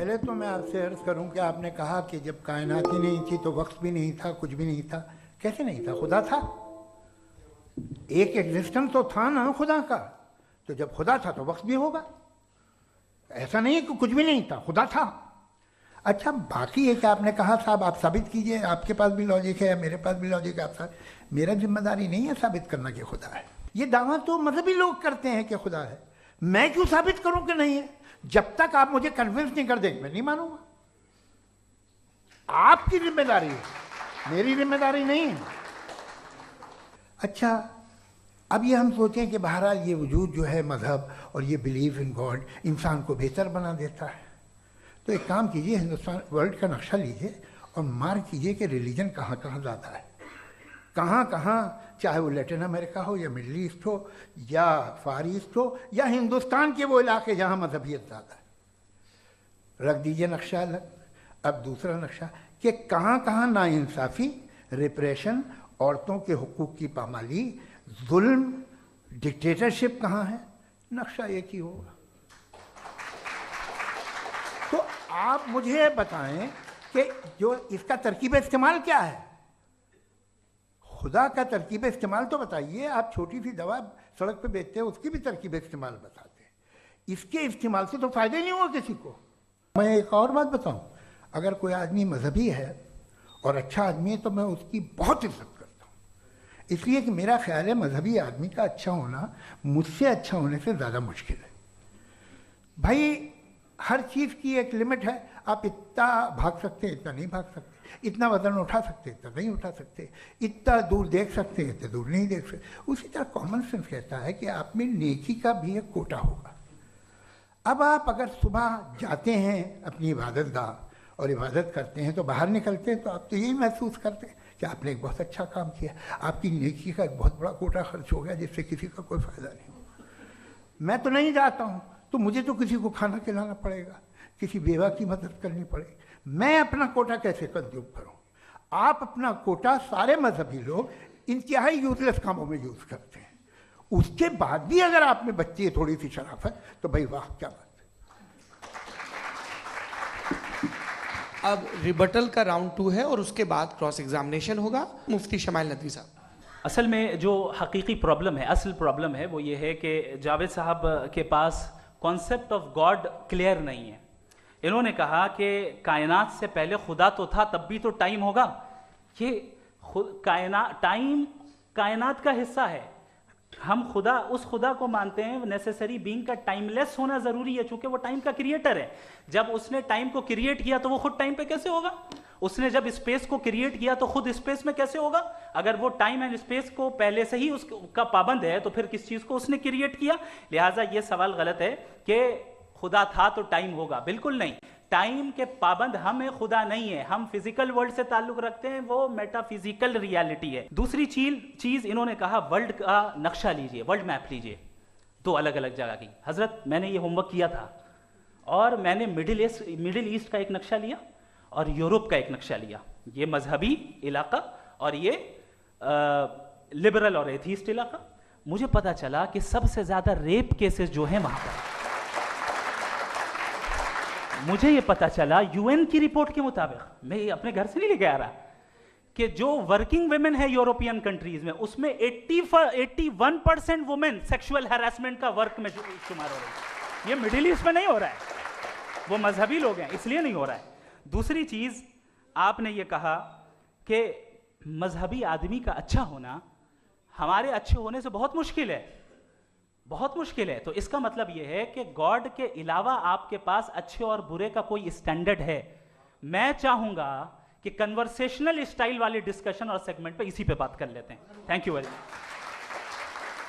پہلے تو میں آپ سے عرض کروں کہ آپ نے کہا کہ جب کائنات ہی نہیں تھی تو وقت بھی نہیں تھا، کچھ بھی نہیں تھا. کیسے نہیں تھا؟ خدا تھا. ایک ایگزسٹنس تو تھا نا خدا کا. تو جب خدا تھا تو وقت بھی ہوگا. ایسا نہیں ہے کہ کچھ بھی نہیں تھا، خدا تھا. اچھا باقی ہے کہ آپ نے کہا صاحب آپ ثابت کیجئے، آپ کے پاس بھی لاجک ہے، میرے پاس بھی لاجک ہے. آپ میرا ذمہ داری نہیں ہے ثابت کرنا کہ خدا ہے. یہ دعویٰ تو مذہبی لوگ کرتے ہیں کہ خدا ہے. میں کیوں ثابت کروں کہ نہیں ہے؟ جب تک آپ مجھے کنونس نہیں کر دیں میں نہیں مانوں گا. آپ کی ذمہ داری ہے، میری ذمہ داری نہیں ہے. اچھا اب یہ ہم سوچیں کہ بہرحال یہ وجود جو ہے مذہب اور یہ بلیف ان گاڈ انسان کو بہتر بنا دیتا ہے. تو ایک کام کیجئے، ہندوستان ورلڈ کا نقشہ لیجئے اور مارک کیجئے کہ ریلیجن کہاں کہاں زیادہ ہے، کہاں کہاں، چاہے وہ لیٹن امریکہ ہو یا مڈل ایسٹ ہو یا فار ایسٹ ہو یا ہندوستان کے وہ علاقے جہاں مذہبیت زیادہ ہے. رکھ دیجئے نقشہ الگ. اب دوسرا نقشہ کہ کہاں کہاں ناانصافی، ریپریشن، عورتوں کے حقوق کی پامالی، ظلم، ڈکٹیٹرشپ کہاں ہے. نقشہ ایک ہی ہوگا. تو آپ مجھے بتائیں کہ جو اس کا ترکیب استعمال کیا ہے. خدا کا ترکیب استعمال تو بتائیے. آپ چھوٹی سی دوا سڑک پہ بیچتے ہیں اس کی بھی ترکیب استعمال بتاتے ہیں. اس کے استعمال سے تو فائدہ نہیں ہوا کسی کو. میں ایک اور بات بتاؤں، اگر کوئی آدمی مذہبی ہے اور اچھا آدمی ہے تو میں اس کی بہت عزت کرتا ہوں، اس لیے کہ میرا خیال ہے مذہبی آدمی کا اچھا ہونا مجھ سے اچھا ہونے سے زیادہ مشکل ہے. بھائی ہر چیز کی ایک لمٹ ہے. آپ اتنا بھاگ سکتے ہیں، اتنا نہیں بھاگ سکتے. اتنا وزن اٹھا سکتے، اتنا نہیں اٹھا سکتے. اتنا دور دیکھ سکتے، اتنا دور نہیں دیکھ سکتے. اسی طرح کامن سینس کہتا ہے کہ آپ میں نیکی کا بھی ایک کوٹا ہوگا. اب آپ اگر صبح جاتے ہیں اپنی عبادت گاہ اور عبادت کرتے ہیں تو باہر نکلتے ہیں تو آپ تو یہی محسوس کرتے ہیں کہ آپ نے ایک بہت اچھا کام کیا. آپ کی نیکی کا ایک بہت بڑا کوٹا خرچ ہو گیا جس سے کسی کا کوئی فائدہ نہیں ہو. میں تو نہیں جاتا ہوں تو مجھے تو کسی کو کھانا کھلانا پڑے گا، کسی بیوہ کی مدد کرنی پڑے گی. میں اپنا کوٹا کیسے کنزیوم کروں؟ آپ اپنا کوٹا سارے مذہبی لوگ انتہائی یوزلیس کاموں میں یوز کرتے ہیں. اس کے بعد بھی اگر آپ میں بچی ہے تھوڑی سی شرافت تو بھائی واہ کیا بات ہے. اب ریبٹل کا راؤنڈ 2 ہے اور اس کے بعد کراس ایگزامینیشن ہوگا. مفتی شمائل ندوی صاحب. اصل میں جو حقیقی پرابلم ہے، اصل پرابلم ہے وہ یہ ہے کہ جاوید صاحب کے پاس کانسیپٹ آف گاڈ کلیئر نہیں ہے. انہوں نے کہا کہ کائنات سے پہلے خدا تو تھا، تب بھی تو ٹائم ہوگا. یہ ٹائم کائنات کا حصہ ہے. ہم اس خدا کو مانتے ہیں نیسیسری بینگ کا ٹائم لیس ہونا ضروری ہے چونکہ وہ ٹائم کا کریٹر ہے. جب اس نے ٹائم کو کریٹ کیا تو وہ خود ٹائم پہ کیسے ہوگا؟ اس نے جب اسپیس کو کریٹ کیا تو خود اسپیس میں کیسے ہوگا؟ اگر وہ ٹائم اینڈ اسپیس کو پہلے سے ہی اس کا پابند ہے تو پھر کس چیز کو اس نے کریٹ کیا؟ لہٰذا یہ سوال غلط ہے کہ خدا تھا تو ٹائم ہوگا. بالکل نہیں. ٹائم کے پابند ہم ہیں، خدا نہیں ہے. ہم فزیکل ورلڈ سے تعلق رکھتے ہیں، وہ میٹا فزیکل ریالٹی ہے. دوسری چیز انہوں نے کہا ورلڈ کا نقشہ لیجئے، ورلڈ میپ لیجئے. 2 الگ الگ جگہ کی. حضرت میں نے یہ ہوم ورک کیا تھا اور میں نے مڈل ایسٹ کا ایک نقشہ لیا اور یورپ کا ایک نقشہ لیا. یہ مذہبی علاقہ اور یہ لبرل اور ایتھیسٹ علاقہ. مجھے پتا چلا کہ سب سے زیادہ ریپ کیسز جو ہیں وہاں پر. مجھے یہ پتا چلا یو این کی رپورٹ کے مطابق، میں اپنے گھر سے نہیں لے کے آ رہا، کہ جو ورکنگ ویمن ہے یورپین کنٹریز میں اس میں 81% وومن سیکشول ہراسمنٹ کا ورک میں شمار ہو رہی ہے. یہ مڈل ایسٹ میں نہیں ہو رہا ہے، وہ مذہبی لوگ ہیں اس لیے نہیں ہو رہا ہے. دوسری چیز آپ نے یہ کہا کہ مذہبی آدمی کا اچھا ہونا ہمارے اچھے ہونے سے بہت مشکل ہے، بہت مشکل ہے. تو اس کا مطلب یہ ہے کہ گاڈ کے علاوہ آپ کے پاس اچھے اور برے کا کوئی اسٹینڈرڈ ہے. میں چاہوں گا کہ کنورسیشنل اسٹائل والی ڈسکشن اور سیگمنٹ پہ اسی پہ بات کر لیتے ہیں. Thank you very much.